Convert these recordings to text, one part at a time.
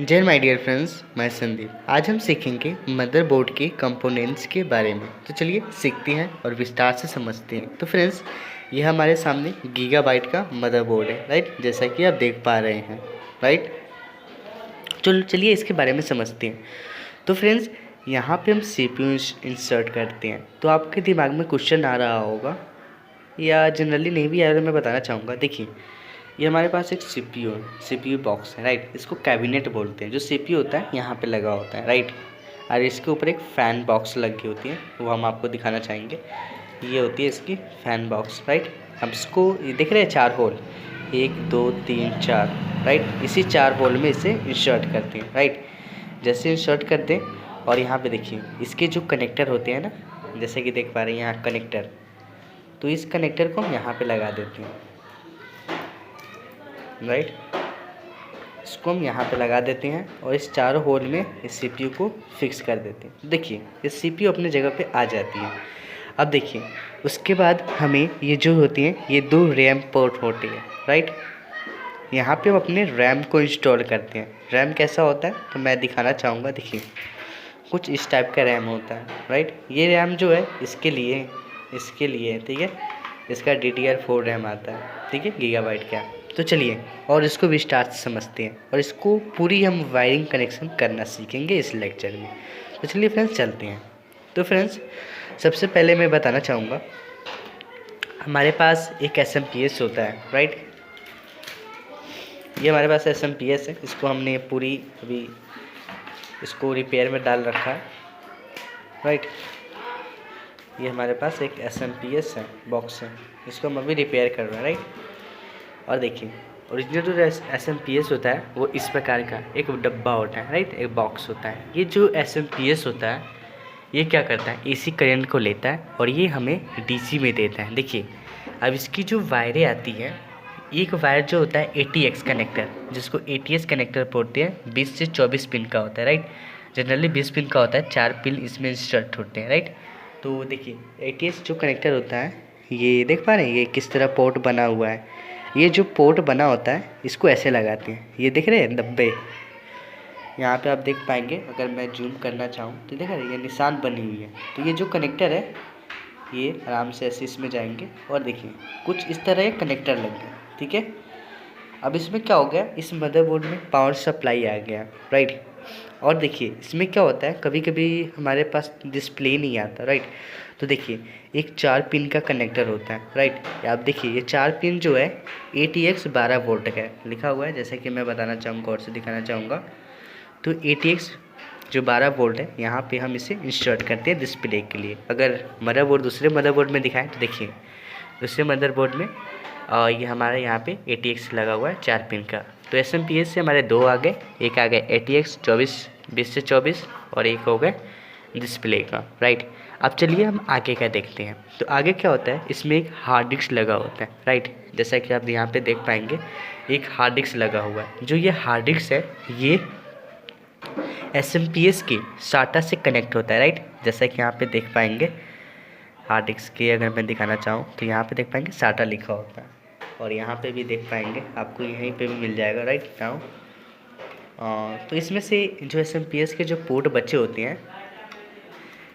जय my dear friends, मैं संदीप। आज हम सीखेंगे मदरबोर्ड के कंपोनेंट्स के बारे में। तो चलिए सीखते हैं और विस्तार से समझते हैं। तो फ्रेंड्स, ये हमारे सामने गीगाबाइट का मदरबोर्ड है, राइट, जैसा कि आप देख पा रहे हैं, राइट। चलिए इसके बारे में समझते हैं। तो फ्रेंड्स, यहाँ पे हम सीपीयू इंसर्ट करते हैं। तो आपके दिमाग में क्वेश्चन आ रहा होगा या जनरली नहीं भी आ रहा, मैं बताना चाहूँगा। देखिए, ये हमारे पास एक सीपीयू बॉक्स है, राइट। इसको कैबिनेट बोलते हैं। जो सीपीयू होता है यहाँ पे लगा होता है, राइट। और इसके ऊपर एक फ़ैन बॉक्स लगी होती है, वो हम आपको दिखाना चाहेंगे। ये होती है इसकी फ़ैन बॉक्स, राइट। हम इसको, ये दिख रहे हैं 4 होल, 1 2 3 4, राइट। इसी 4 होल में इसे इंसर्ट करते हैं, राइट। जैसे इंसर्ट करते हैं और यहाँ पे देखिए इसके जो कनेक्टर होते हैं ना, जैसे कि देख पा रहे हैं यहाँ कनेक्टर, तो इस कनेक्टर को हम यहाँ पे लगा देते हैं, राइट। इसको हम यहाँ पे लगा देते हैं और इस चारों होल में इस सीपीयू को फिक्स कर देते हैं। देखिए इस सीपीयू अपने जगह पे आ जाती है। अब देखिए उसके बाद हमें ये जो होती हैं, ये 2 रैम पोर्ट होती है, राइट। यहाँ पे हम अपने रैम को इंस्टॉल करते हैं। रैम कैसा होता है तो मैं दिखाना चाहूँगा। देखिए कुछ इस टाइप का रैम होता है, राइट। ये रैम जो है इसके लिए है, ठीक है। इसका DDR4 रैम आता है, ठीक है, गीगाबाइट का। तो चलिए और इसको विस्तार से समझते हैं और इसको पूरी हम वायरिंग कनेक्शन करना सीखेंगे इस लेक्चर में। तो चलिए फ्रेंड्स चलते हैं। तो फ्रेंड्स, सबसे पहले मैं बताना चाहूँगा, हमारे पास एक SMPS होता है, राइट। ये हमारे पास SMPS है। इसको हमने पूरी अभी इसको रिपेयर में डाल रखा है, राइट। ये हमारे पास एक SMPS है, बॉक्स है, इसको हम अभी रिपेयर कर रहे हैं, राइट। और देखिए ओरिजिनल जो SMPS होता है वो इस प्रकार का एक डब्बा होता है, राइट, एक बॉक्स होता है। ये जो SMPS होता है ये क्या करता है, AC करंट को लेता है और ये हमें DC में देता है। देखिए अब इसकी जो वायरें आती हैं, एक वायर जो होता है ATX कनेक्टर, जिसको ATX कनेक्टर बोलते हैं, 20 से 24 पिन का होता है, राइट। जनरली 20 पिन का होता है, 4 पिन इसमें इंसर्ट होते हैं, राइट। तो देखिए ATX जो कनेक्टर होता है, ये देख पा रहे हैं ये किस तरह पोर्ट बना हुआ है। ये जो पोर्ट बना होता है इसको ऐसे लगाते हैं, ये देख रहे हैं 90, यहाँ पे आप देख पाएंगे। अगर मैं जूम करना चाहूँ तो देख रहे हैं ये निशान बनी हुई है। तो ये जो कनेक्टर है ये आराम से ऐसे इसमें जाएंगे और देखिए कुछ इस तरह एक कनेक्टर लग गया, ठीक है। अब इसमें क्या हो गया, इस मदरबोर्ड में पावर सप्लाई आ गया, राइट। और देखिए इसमें क्या होता है, कभी कभी हमारे पास डिस्प्ले नहीं आता, राइट। तो देखिए एक 4 पिन का कनेक्टर होता है, राइट। आप देखिए ये 4 पिन जो है ATX 12 वोल्ट का लिखा हुआ है, जैसे कि मैं बताना चाहूँगा और से दिखाना चाहूँगा। तो ATX जो 12 वोल्ट है, यहाँ पे हम इसे इंसर्ट करते हैं डिस्प्ले के लिए। अगर मदरबोर्ड दूसरे मदरबोर्ड में दिखाएं तो देखिए दूसरे मदरबोर्ड में ये हमारे यहाँ पे ATX लगा हुआ है 4 पिन का। तो SMPS से हमारे 2 आ गए, एक आ गया ATX 20 से 24 और एक हो गया डिस्प्ले का, राइट। अब चलिए हम आगे का देखते हैं। तो आगे क्या होता है, इसमें एक हार्ड डिस्क लगा होता है, राइट। जैसा कि आप यहाँ पे देख पाएंगे एक हार्ड डिस्क लगा हुआ है। जो ये हार्ड डिस्क है ये SMPS के SATA से कनेक्ट होता है, राइट। जैसा कि यहाँ पे देख पाएंगे हार्ड डिस्क के, अगर मैं दिखाना चाहूँ तो यहाँ पे देख पाएंगे SATA लिखा होता है और यहाँ पे भी देख पाएंगे, आपको यहीं पे भी मिल जाएगा, राइट नाउ। तो इसमें से जो SMPS के जो पोर्ट बचे होते हैं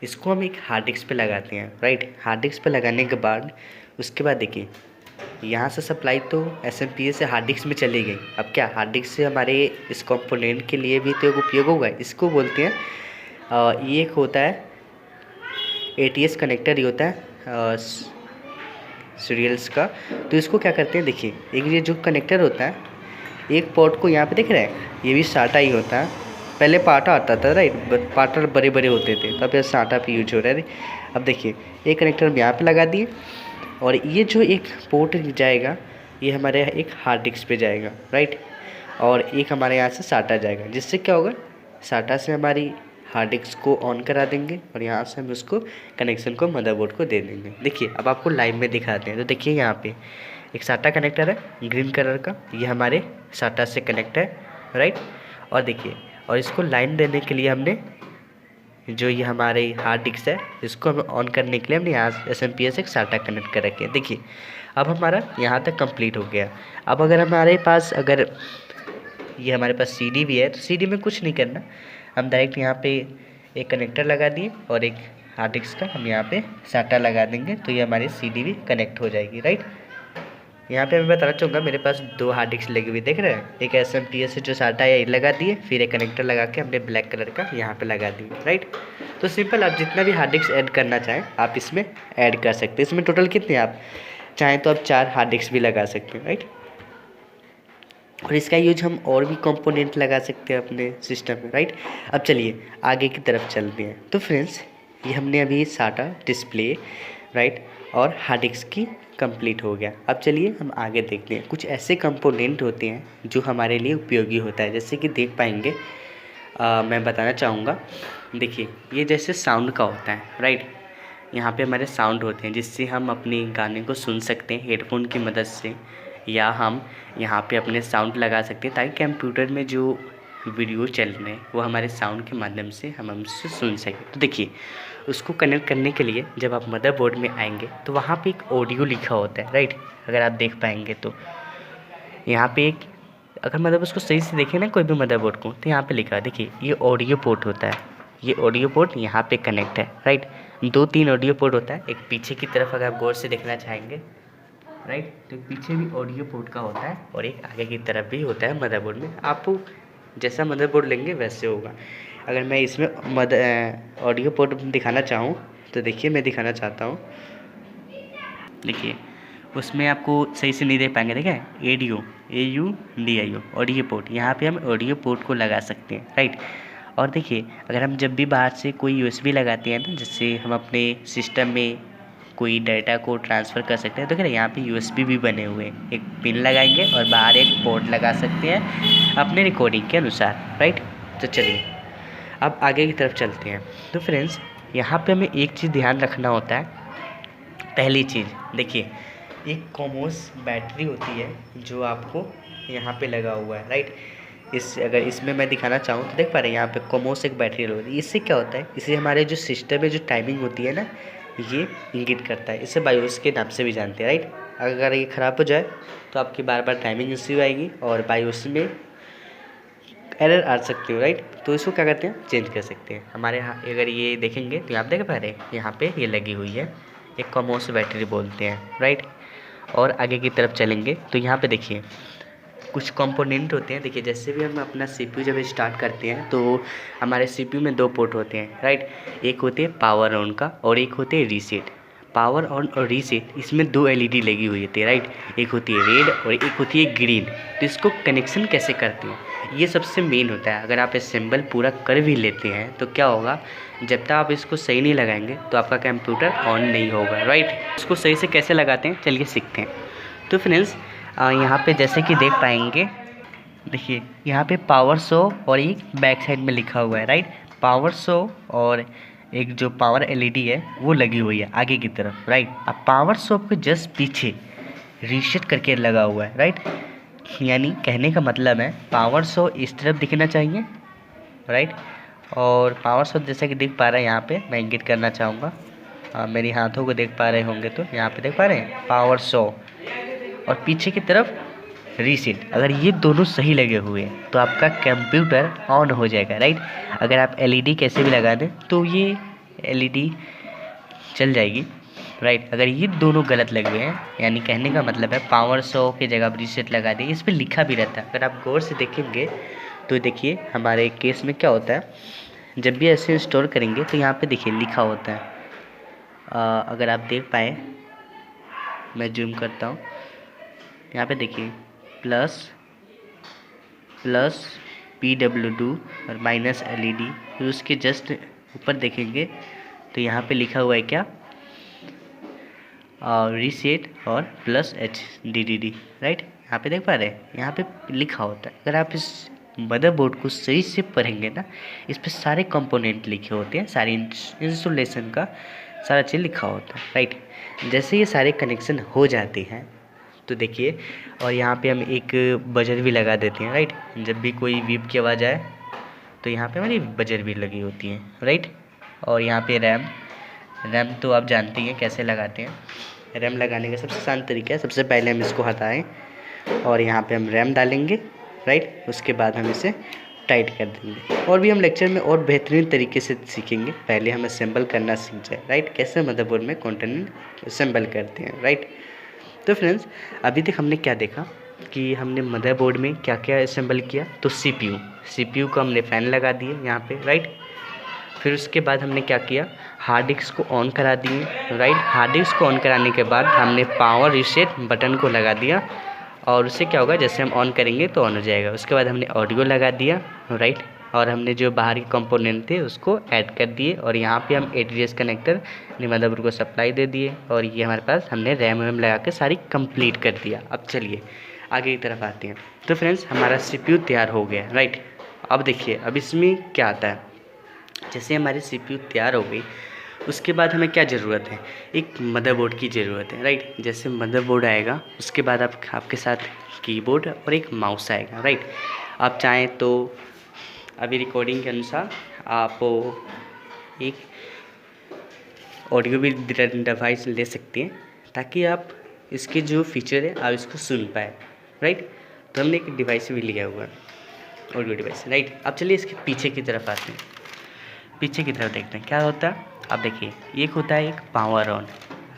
इसको हम एक हार्ड डिस्क पे लगाते हैं, राइट। हार्ड डिस्क पे लगाने के बाद उसके बाद देखिए यहाँ से सप्लाई तो SMPS से हार्ड डिस्क में चली गई। अब क्या हार्ड डिस्क से हमारे इस कंपोनेंट के लिए भी तो एक उपयोग होगा, इसको बोलते हैं ये एक होता है ATX कनेक्टर, ही होता है सीरियल्स का। तो इसको क्या करते हैं, देखिए एक ये जो कनेक्टर होता है, एक पोर्ट को यहाँ पे दिख रहा है, ये भी SATA ही होता है। पहले पाटा आता था, राइट, पाटा बड़े बड़े होते थे, तब ये SATA पे यूज हो रहा है। अब देखिए एक कनेक्टर हम यहाँ पे लगा दिए और ये जो एक पोर्ट जाएगा ये हमारे एक हार्ड डिस्क पे जाएगा, राइट। और एक हमारे यहाँ से SATA जाएगा, जिससे क्या होगा, SATA से हमारी हार्ड डिस्क को ऑन करा देंगे और यहाँ से हम उसको कनेक्शन को मदरबोर्ड को दे देंगे। देखिए अब आपको लाइव में दिखाते हैं। तो देखिए यहाँ पे एक SATA कनेक्टर है ग्रीन कलर का, ये हमारे SATA से कनेक्ट है, राइट। और देखिए और इसको लाइन देने के लिए हमने जो ये हमारे हार्ड डिस्क है इसको हम ऑन करने के लिए हमने यहाँ SMPS एक SATA कनेक्ट कर रखे हैं। देखिए अब हमारा यहाँ तक कंप्लीट हो गया। अब अगर हमारे पास अगर ये हमारे पास CD भी है, तो CD में कुछ नहीं करना, हम डायरेक्ट यहाँ पे एक कनेक्टर लगा दिए और एक हार्ड डिस्क का हम यहाँ पे साटा लगा देंगे, तो ये हमारी CD भी कनेक्ट हो जाएगी, राइट। यहाँ पे मैं बताना चाहूँगा मेरे पास 2 हार्ड डिस्क लगी हुई, देख रहे हैं, एक SMPS से जो साटा है ये लगा दिए, फिर एक कनेक्टर लगा के हमने ब्लैक कलर का यहाँ पे लगा दिए, राइट। तो सिंपल, आप जितना भी हार्ड डिस्क ऐड करना चाहें आप इसमें ऐड कर सकते हैं। इसमें टोटल कितने, आप चाहें तो आप 4 हार्ड डिस्क भी लगा सकते हैं, राइट। और इसका यूज हम और भी कंपोनेंट लगा सकते हैं अपने सिस्टम में, राइट। अब चलिए आगे की तरफ चलते हैं। तो फ्रेंड्स, ये हमने अभी साटा, डिस्प्ले, राइट, और हार्ड डिस्क की कंप्लीट हो गया। अब चलिए हम आगे देखते हैं। कुछ ऐसे कंपोनेंट होते हैं जो हमारे लिए उपयोगी होता है, जैसे कि देख पाएंगे, मैं बताना चाहूँगा। देखिए, ये जैसे साउंड का होता है, राइट। यहाँ पे हमारे साउंड होते हैं जिससे हम अपने गाने को सुन सकते हैं हेडफोन की मदद से, या हम यहाँ पे अपने साउंड लगा सकते हैं ताकि कंप्यूटर में जो वीडियो चल रहे हैं वो हमारे साउंड के माध्यम से हम उससे सुन सकें। तो देखिए, उसको कनेक्ट करने के लिए जब आप मदरबोर्ड में आएंगे तो वहाँ पे एक ऑडियो लिखा होता है, राइट। अगर आप देख पाएंगे तो यहाँ पे एक, अगर मतलब उसको सही से देखें ना कोई भी मदरबोर्ड को, तो यहाँ पे लिखा है, देखिए ये ऑडियो पोर्ट होता है, ये ऑडियो पोर्ट यहाँ पे कनेक्ट है, राइट। 2-3 ऑडियो पोर्ट होता है, एक पीछे की तरफ अगर आप गौर से देखना चाहेंगे, राइट, तो पीछे भी ऑडियो पोर्ट का होता है और एक आगे की तरफ भी होता है मदरबोर्ड में। आपको जैसा मदरबोर्ड लेंगे वैसे होगा। अगर मैं इसमें ऑडियो पोर्ट दिखाना चाहूँ तो देखिए, मैं दिखाना चाहता हूँ, देखिए उसमें आपको सही से नहीं देख पाएंगे, देखिए AUDIO ऑडियो पोर्ट, यहाँ पे हम ऑडियो पोर्ट को लगा सकते हैं, राइट। और देखिए, अगर हम जब भी बाहर से कोई USB लगाते हैं ना, जिससे हम अपने सिस्टम में कोई डाटा को ट्रांसफ़र कर सकते हैं, तो क्या यहाँ पे USB भी बने हुए हैं, एक पिन लगाएंगे और बाहर एक पोर्ट लगा सकते हैं अपने रिकॉर्डिंग के अनुसार, राइट। तो चलिए अब आगे की तरफ चलते हैं। तो फ्रेंड्स, यहाँ पे हमें एक चीज़ ध्यान रखना होता है। पहली चीज़ देखिए, एक कॉमोस बैटरी होती है जो आपको यहाँ पे लगा हुआ है, राइट। अगर इसमें मैं दिखाना चाहूँ तो देख पा रहे हैं, यहाँ पे कॉमोस एक बैटरी लगी है। इससे क्या होता है, इससे हमारे जो सिस्टम में जो टाइमिंग होती है ना, ये इंगित करता है। इसे बायोस के नाम से भी जानते हैं, राइट। अगर ये ख़राब हो जाए तो आपकी बार बार टाइमिंग इश्यू आएगी और बायोस में एरर आ सकती हो, राइट। तो इसको क्या करते हैं, चेंज कर सकते हैं। हमारे यहाँ अगर ये देखेंगे तो आप देख पा रहे हैं, यहाँ पे ये लगी हुई है, एक कॉमोस बैटरी बोलते हैं, राइट। और आगे की तरफ चलेंगे तो यहाँ पे देखिए कुछ कंपोनेंट होते हैं। देखिए, जैसे भी हम अपना CPU जब स्टार्ट करते हैं तो हमारे CPU में 2 पोर्ट होते हैं, राइट। एक होते हैं पावर ऑन का और एक होते हैं रीसेट। पावर ऑन और रीसेट, इसमें 2 LED लगी हुई होती है, राइट। एक होती है रेड और एक होती है ग्रीन। तो इसको कनेक्शन कैसे करते हैं, ये सबसे मेन होता है। अगर आप असेंबल पूरा कर भी लेते हैं तो क्या होगा, जब तक आप इसको सही नहीं लगाएंगे तो आपका कंप्यूटर ऑन नहीं होगा, राइट। इसको सही से कैसे लगाते हैं, चलिए सीखते हैं। तो फ्रेंड्स, यहाँ पे जैसे कि देख पाएंगे, देखिए यहाँ पे पावर शो और एक बैक साइड में लिखा हुआ है, राइट। पावर शो और एक जो पावर LED है वो लगी हुई है आगे की तरफ, राइट। अब पावर शो के जस्ट पीछे रीसेट करके लगा हुआ है, राइट। यानी कहने का मतलब है पावर शो इस तरफ दिखना चाहिए, राइट। और पावर शो जैसा कि देख पा रहे हैं, यहाँ पे मैं इंगित करना चाहूँगा, मेरी हाथों को देख पा रहे होंगे तो यहाँ पे देख पा रहे हैं पावर शो और पीछे की तरफ रीसेट। अगर ये दोनों सही लगे हुए हैं तो आपका कंप्यूटर ऑन हो जाएगा, राइट। अगर आप LED कैसे भी लगा दें तो ये LED चल जाएगी, राइट। अगर ये दोनों गलत लगे हुए हैं, यानी कहने का मतलब है पावर शो की जगह रीसेट लगा दें, इस पर लिखा भी रहता है। अगर आप गौर से देखेंगे तो देखिए हमारे केस में क्या होता है, जब भी ऐसे इंस्टॉल करेंगे तो यहाँ पे देखिए लिखा होता है, अगर आप देख पाए, मैं जूम करता हूँ, यहाँ पे देखिए प्लस PW2 और माइनस LED। फिर उसके जस्ट ऊपर देखेंगे तो यहाँ पे लिखा हुआ है क्या, रीसेट और +HDDD, राइट। यहाँ पे देख पा रहे हैं, यहाँ पे लिखा होता है। अगर आप इस मदरबोर्ड को सही से पढ़ेंगे ना, इस पे सारे कंपोनेंट लिखे होते हैं, सारे इंस्टॉलेशन का सारा चीज़ लिखा होता है, राइट। जैसे ये सारे कनेक्शन हो जाते हैं तो देखिए, और यहाँ पे हम एक बजर भी लगा देते हैं, राइट। जब भी कोई बीप की आवाज़ आए तो यहाँ पे हमारी बजर भी लगी होती है, राइट। और यहाँ पे रैम तो आप जानते हैं कैसे लगाते हैं। रैम लगाने का सबसे आसान तरीका है, सबसे पहले हम इसको हटाएं और यहाँ पे हम रैम डालेंगे, राइट। उसके बाद हम इसे टाइट कर देंगे। और भी हम लेक्चर में और बेहतरीन तरीके से सीखेंगे। पहले हम असेंबल करना सीख जाए, राइट, कैसे मदरबोर्ड में कंपोनेंट असेंबल करते हैं, राइट। तो फ्रेंड्स, अभी तक हमने क्या देखा कि हमने मदरबोर्ड में क्या क्या असेंबल किया। तो सीपीयू को हमने फ़ैन लगा दिए यहाँ पे, राइट। फिर उसके बाद हमने क्या किया, हार्ड डिस्क को ऑन करा दिए, राइट। हार्ड डिस्क को ऑन कराने के बाद हमने पावर रीसेट बटन को लगा दिया और उससे क्या होगा, जैसे हम ऑन करेंगे तो ऑन हो जाएगा। उसके बाद हमने ऑडियो लगा दिया, राइट। और हमने जो बाहर के कंपोनेंट थे उसको ऐड कर दिए और यहाँ पे हम ATDS कनेक्टर मदरबोर्ड को सप्लाई दे दिए और ये हमारे पास हमने रैम वैम लगा के सारी कंप्लीट कर दिया। अब चलिए आगे की तरफ आते हैं। तो फ्रेंड्स, हमारा CPU तैयार हो गया, राइट। अब देखिए, अब इसमें क्या आता है, जैसे हमारी CPU तैयार हो गई उसके बाद हमें क्या ज़रूरत है, एक मदरबोर्ड की ज़रूरत है, राइट। जैसे मदरबोर्ड आएगा उसके बाद आपके साथ कीबोर्ड और एक माउस आएगा, राइट। आप चाहें तो अभी रिकॉर्डिंग के अनुसार आप एक ऑडियो भी डिवाइस ले सकते हैं ताकि आप इसके जो फीचर है आप इसको सुन पाए, राइट। तो हमने एक डिवाइस भी लिया हुआ है, ऑडियो डिवाइस, राइट। अब चलिए इसके पीछे की तरफ आते हैं। पीछे की तरफ देखते हैं क्या होता है। अब देखिए, एक होता है एक power on,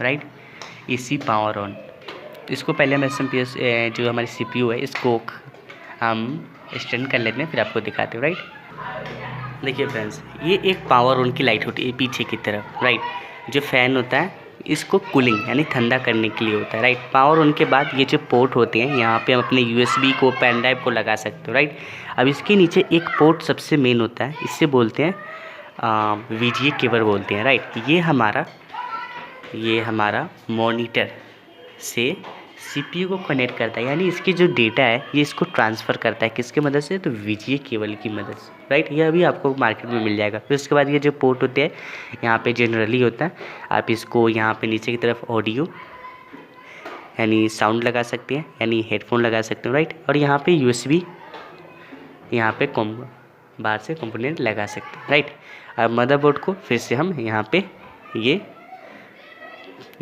right, AC power on. इसको पहले हम SMPS जो हमारी CPU है इसको हम स्टैंड कर लेते हैं, फिर आपको दिखाते हैं, राइट। देखिए फ्रेंड्स, ये एक पावर ऑन की लाइट होती है पीछे की तरफ, राइट। जो फ़ैन होता है इसको कूलिंग यानी ठंडा करने के लिए होता है, राइट। पावर ऑन के बाद ये जो पोर्ट होते हैं यहाँ पे हम अपने USB को, पेन ड्राइव को लगा सकते हो, राइट। अब इसके नीचे एक पोर्ट सबसे मेन होता है, इससे बोलते हैं VGA केबल बोलते हैं, राइट। ये हमारा मॉनिटर से CPU को कनेक्ट करता है, यानी इसकी जो डेटा है ये इसको ट्रांसफ़र करता है किसके मदद से, तो VGA केबल की मदद से, राइट। ये अभी आपको मार्केट में मिल जाएगा। फिर उसके बाद ये जो पोर्ट होते हैं यहाँ पे जनरली होता है, आप इसको यहाँ पे नीचे की तरफ ऑडियो यानी साउंड लगा सकते हैं, यानी हेडफोन लगा सकते हो, राइट। और यहाँ पे USB यहाँ पे बाहर से कंपोनेंट लगा सकते हैं, राइट। अब मदरबोर्ड को फिर से हम यहाँ पे ये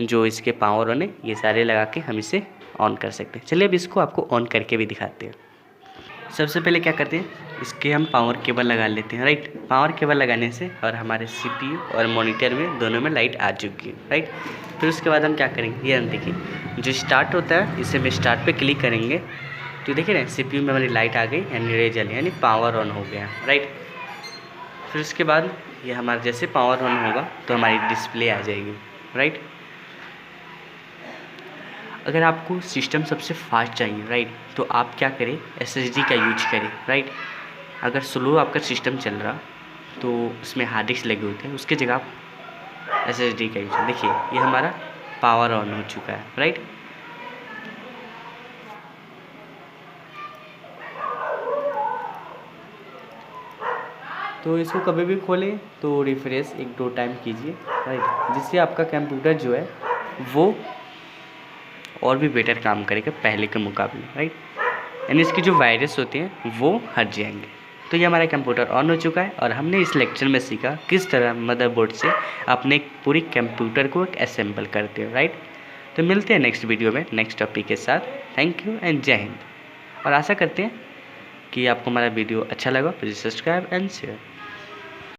जो इसके पावर ऑन है ये सारे लगा के हम इसे ऑन कर सकते हैं। चलिए अब इसको आपको ऑन करके भी दिखाते हैं। सबसे पहले क्या करते हैं, इसके हम पावर केबल लगा लेते हैं, राइट। पावर केबल लगाने से और हमारे CPU और मॉनिटर में दोनों में लाइट आ चुकी है, राइट। फिर उसके बाद हम क्या करेंगे, ये हम देखिए जो स्टार्ट होता है इसे हम स्टार्ट पे क्लिक करेंगे तो देखिए ना CPU में हमारी लाइट आ गई यानी रे जली यानी पावर ऑन हो गया, राइट। फिर उसके बाद ये हमारा जैसे पावर ऑन होगा तो हमारी डिस्प्ले आ जाएगी, राइट। अगर आपको सिस्टम सबसे फास्ट चाहिए, राइट, तो आप क्या करें, SSD का यूज करें, राइट। अगर स्लो आपका सिस्टम चल रहा तो उसमें हार्ड डिस्क लगे होते हैं, उसके जगह आप SSD का यूज करें। देखिए ये हमारा पावर ऑन हो चुका है, राइट। तो इसको कभी भी खोलें तो रिफ्रेश 1-2 टाइम कीजिए, राइट, जिससे आपका कंप्यूटर जो है वो और भी बेटर काम करेगा पहले के मुकाबले, राइट। यानी इसके जो वायरस होते हैं वो हट जाएंगे। तो ये हमारा कंप्यूटर ऑन हो चुका है और हमने इस लेक्चर में सीखा किस तरह मदरबोर्ड से अपने पूरी कंप्यूटर को असेंबल करते हो, राइट। तो मिलते हैं नेक्स्ट वीडियो में नेक्स्ट टॉपिक के साथ। थैंक यू एंड जय हिंद। और आशा करते हैं कि आपको हमारा वीडियो अच्छा लगा। Please subscribe and share.